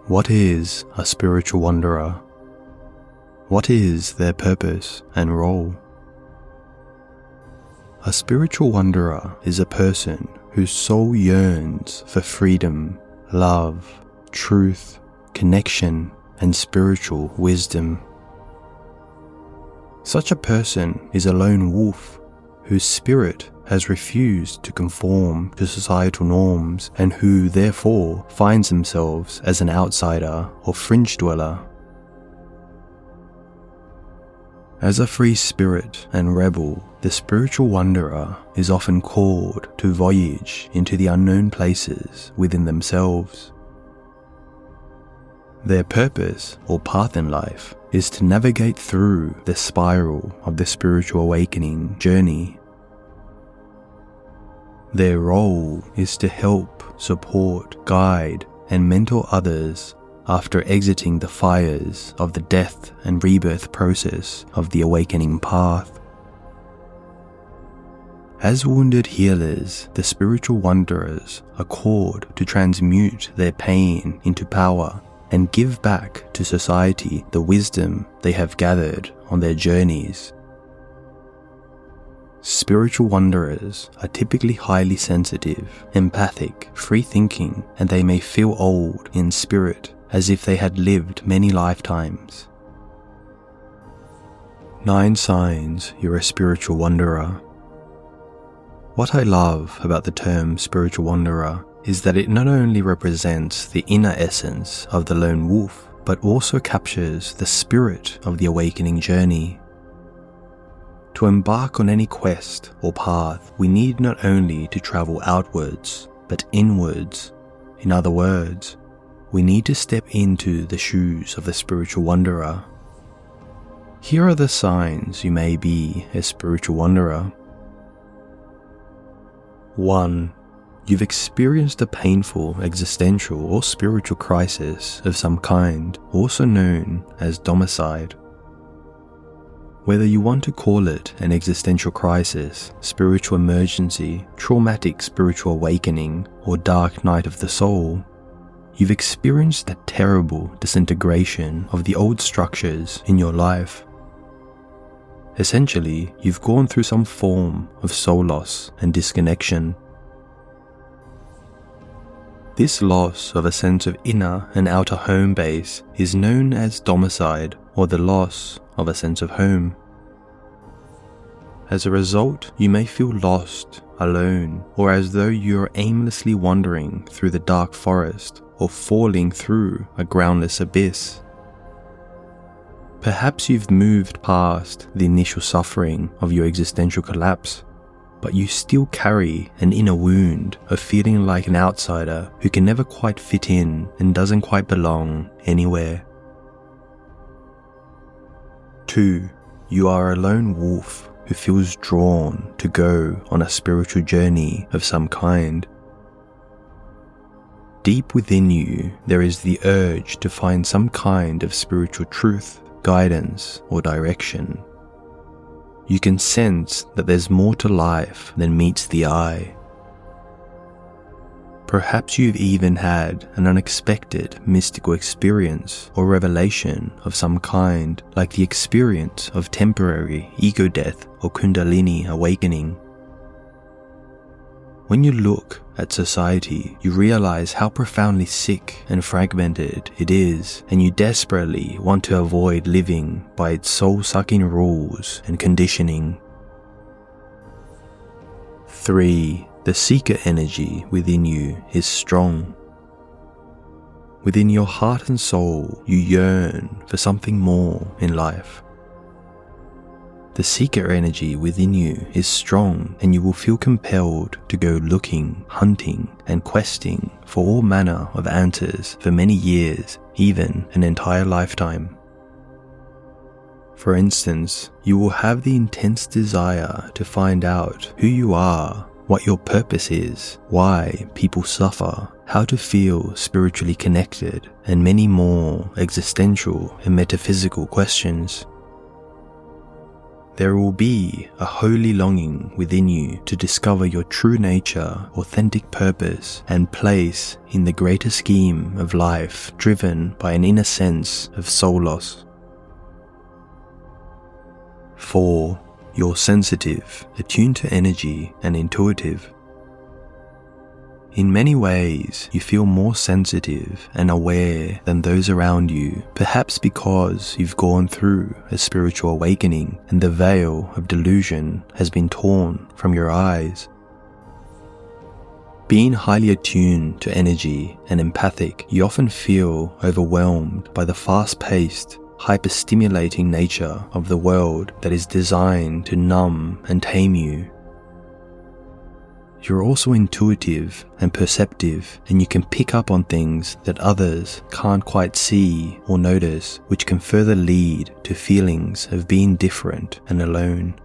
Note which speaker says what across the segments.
Speaker 1: What is a spiritual wanderer? What is their purpose and role? A spiritual wanderer is a person whose soul yearns for freedom, love, truth, connection, and spiritual wisdom. Such a person is a lone wolf whose spirit has refused to conform to societal norms and who therefore finds themselves as an outsider or fringe dweller. As a free spirit and rebel, the spiritual wanderer is often called to voyage into the unknown places within themselves. Their purpose or path in life is to navigate through the spiral of the spiritual awakening journey. Their role is to help, support, guide, and mentor others after exiting the fires of the death and rebirth process of the awakening path. As wounded healers, the spiritual wanderers are called to transmute their pain into power and give back to society the wisdom they have gathered on their journeys. Spiritual wanderers are typically highly sensitive, empathic, free-thinking, and they may feel old in spirit, as if they had lived many lifetimes. 9 signs you're a spiritual wanderer. What I love about the term spiritual wanderer is that it not only represents the inner essence of the lone wolf, but also captures the spirit of the awakening journey. To embark on any quest or path, we need not only to travel outwards, but inwards. In other words, we need to step into the shoes of the spiritual wanderer. Here are the signs you may be a spiritual wanderer. 1. You've experienced a painful existential or spiritual crisis of some kind, also known as domicide. Whether you want to call it an existential crisis, spiritual emergency, traumatic spiritual awakening, or dark night of the soul, you've experienced a terrible disintegration of the old structures in your life. Essentially, you've gone through some form of soul loss and disconnection. This loss of a sense of inner and outer home base is known as domicide, or the loss of a sense of home. As a result, you may feel lost, alone, or as though you are aimlessly wandering through the dark forest or falling through a groundless abyss. Perhaps you've moved past the initial suffering of your existential collapse, but you still carry an inner wound of feeling like an outsider who can never quite fit in and doesn't quite belong anywhere. 2. You are a lone wolf who feels drawn to go on a spiritual journey of some kind. Deep within you, there is the urge to find some kind of spiritual truth, guidance, or direction. You can sense that there's more to life than meets the eye. Perhaps you've even had an unexpected mystical experience or revelation of some kind, like the experience of temporary ego death or Kundalini awakening. When you look at society, you realize how profoundly sick and fragmented it is, and you desperately want to avoid living by its soul-sucking rules and conditioning. 3. The seeker energy within you is strong. Within your heart and soul, you yearn for something more in life. The seeker energy within you is strong, and you will feel compelled to go looking, hunting, and questing for all manner of answers for many years, even an entire lifetime. For instance, you will have the intense desire to find out who you are, what your purpose is, why people suffer, how to feel spiritually connected, and many more existential and metaphysical questions. there will be a holy longing within you to discover your true nature, authentic purpose, and place in the greater scheme of life, driven by an inner sense of soul loss. 4. You're sensitive, attuned to energy, and intuitive. In many ways, you feel more sensitive and aware than those around you, perhaps because you've gone through a spiritual awakening and the veil of delusion has been torn from your eyes. Being highly attuned to energy and empathic, you often feel overwhelmed by the fast-paced, hyper-stimulating nature of the world that is designed to numb and tame you. You're also intuitive and perceptive, and you can pick up on things that others can't quite see or notice, which can further lead to feelings of being different and alone.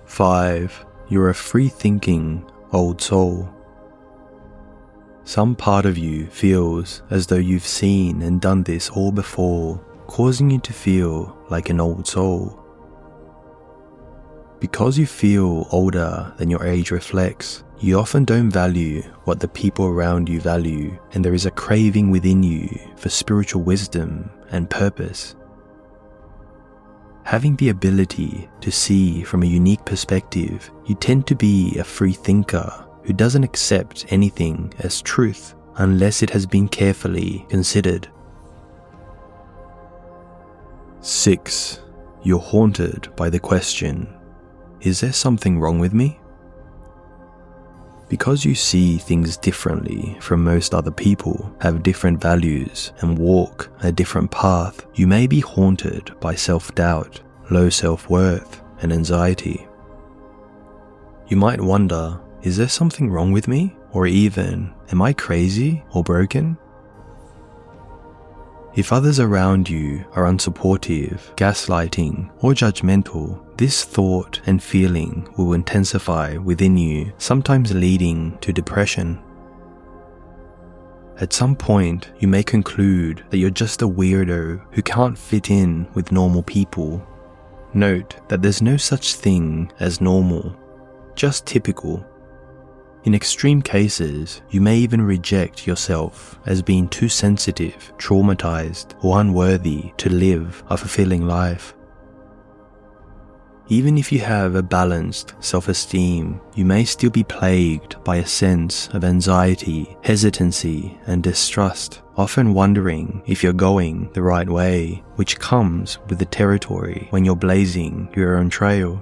Speaker 1: 5. You're a free-thinking old soul. Some part of you feels as though you've seen and done this all before, causing you to feel like an old soul. Because you feel older than your age reflects, you often don't value what the people around you value, and there is a craving within you for spiritual wisdom and purpose. Having the ability to see from a unique perspective, you tend to be a free thinker who doesn't accept anything as truth unless it has been carefully considered. 6. You're haunted by the question, is there something wrong with me? Because you see things differently from most other people, have different values, and walk a different path, you may be haunted by self-doubt, low self-worth, and anxiety. You might wonder, is there something wrong with me? Or even, am I crazy or broken? If others around you are unsupportive, gaslighting, or judgmental, this thought and feeling will intensify within you, sometimes leading to depression. At some point, you may conclude that you're just a weirdo who can't fit in with normal people. Note that there's no such thing as normal, just typical. In extreme cases, you may even reject yourself as being too sensitive, traumatized, or unworthy to live a fulfilling life. Even if you have a balanced self-esteem, you may still be plagued by a sense of anxiety, hesitancy, and distrust, often wondering if you're going the right way, which comes with the territory when you're blazing your own trail.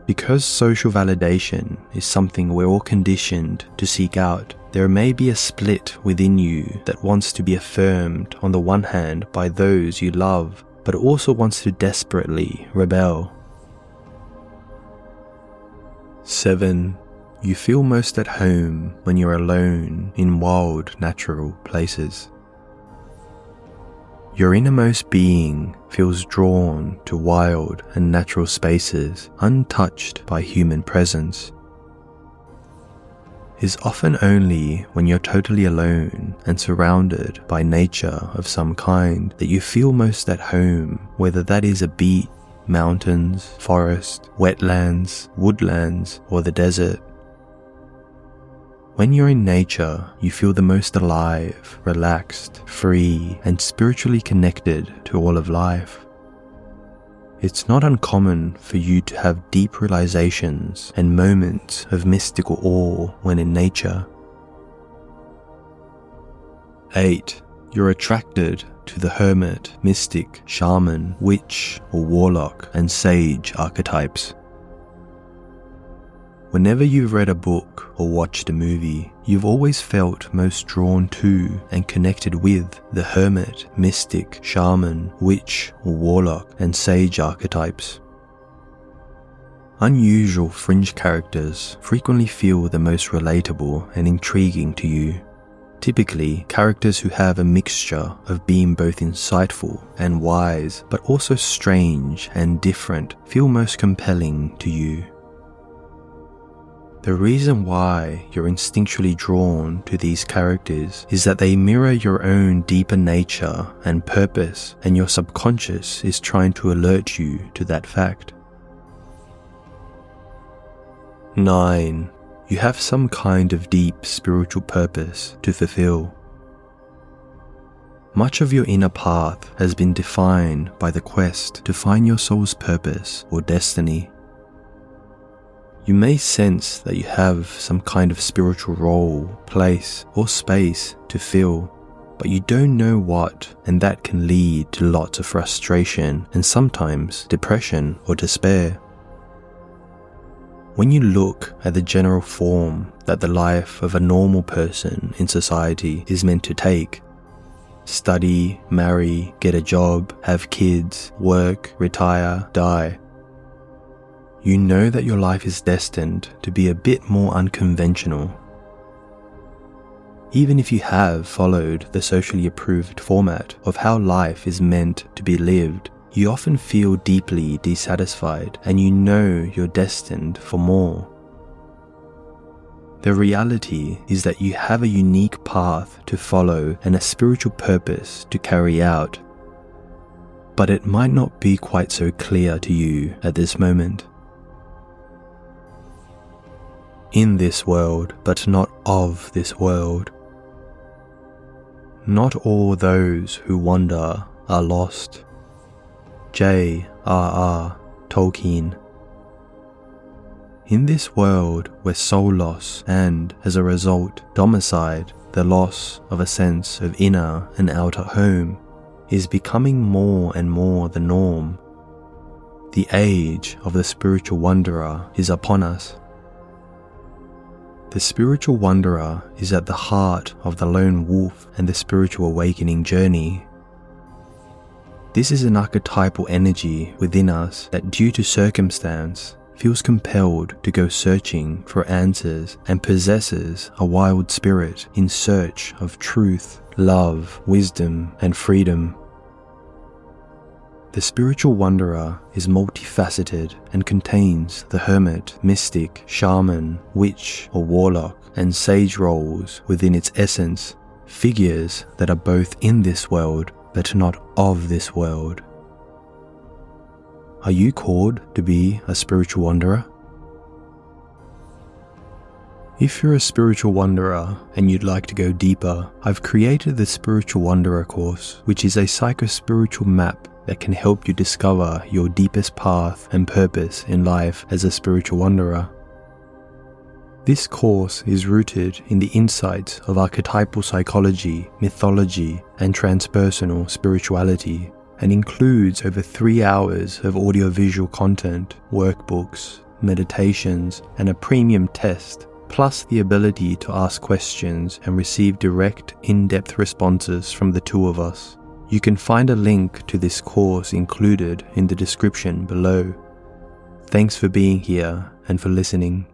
Speaker 1: Because social validation is something we're all conditioned to seek out, there may be a split within you that wants to be affirmed on the one hand by those you love, but also wants to desperately rebel. 7. You feel most at home when you're alone in wild, natural places. Your innermost being feels drawn to wild and natural spaces untouched by human presence. It's often only when you're totally alone and surrounded by nature of some kind that you feel most at home, whether that is a beach, mountains, forest, wetlands, woodlands, or the desert. When you're in nature, you feel the most alive, relaxed, free, and spiritually connected to all of life. It's not uncommon for you to have deep realizations and moments of mystical awe when in nature. 8. You're attracted to the hermit, mystic, shaman, witch, or warlock, and sage archetypes. Whenever you've read a book or watched a movie, you've always felt most drawn to and connected with the hermit, mystic, shaman, witch, or warlock, and sage archetypes. Unusual fringe characters frequently feel the most relatable and intriguing to you. Typically, characters who have a mixture of being both insightful and wise, but also strange and different, feel most compelling to you. The reason why you're instinctually drawn to these characters is that they mirror your own deeper nature and purpose, and your subconscious is trying to alert you to that fact. 9. You have some kind of deep spiritual purpose to fulfill. Much of your inner path has been defined by the quest to find your soul's purpose or destiny. You may sense that you have some kind of spiritual role, place, or space to fill, but you don't know what, and that can lead to lots of frustration and sometimes depression or despair. When you look at the general form that the life of a normal person in society is meant to take, study, marry, get a job, have kids, work, retire, die, you know that your life is destined to be a bit more unconventional. Even if you have followed the socially approved format of how life is meant to be lived, you often feel deeply dissatisfied and you know you're destined for more. The reality is that you have a unique path to follow and a spiritual purpose to carry out, but it might not be quite so clear to you at this moment. In this world, but not of this world. Not all those who wander are lost. J.R.R. Tolkien. In this world where soul loss and, as a result, domicide, the loss of a sense of inner and outer home, is becoming more and more the norm, the age of the spiritual wanderer is upon us. The spiritual wanderer is at the heart of the lone wolf and the spiritual awakening journey. This is an archetypal energy within us that, due to circumstance, feels compelled to go searching for answers and possesses a wild spirit in search of truth, love, wisdom, and freedom. The spiritual wanderer is multifaceted and contains the hermit, mystic, shaman, witch or warlock, and sage roles within its essence, figures that are both in this world but not of this world. Are you called to be a spiritual wanderer? If you're a spiritual wanderer and you'd like to go deeper, I've created the Spiritual Wanderer course, which is a psycho-spiritual map that can help you discover your deepest path and purpose in life as a spiritual wanderer. This course is rooted in the insights of archetypal psychology, mythology, and transpersonal spirituality, and includes over 3 hours of audiovisual content, workbooks, meditations, and a premium test, plus the ability to ask questions and receive direct, in-depth responses from the two of us. You can find a link to this course included in the description below. Thanks for being here and for listening.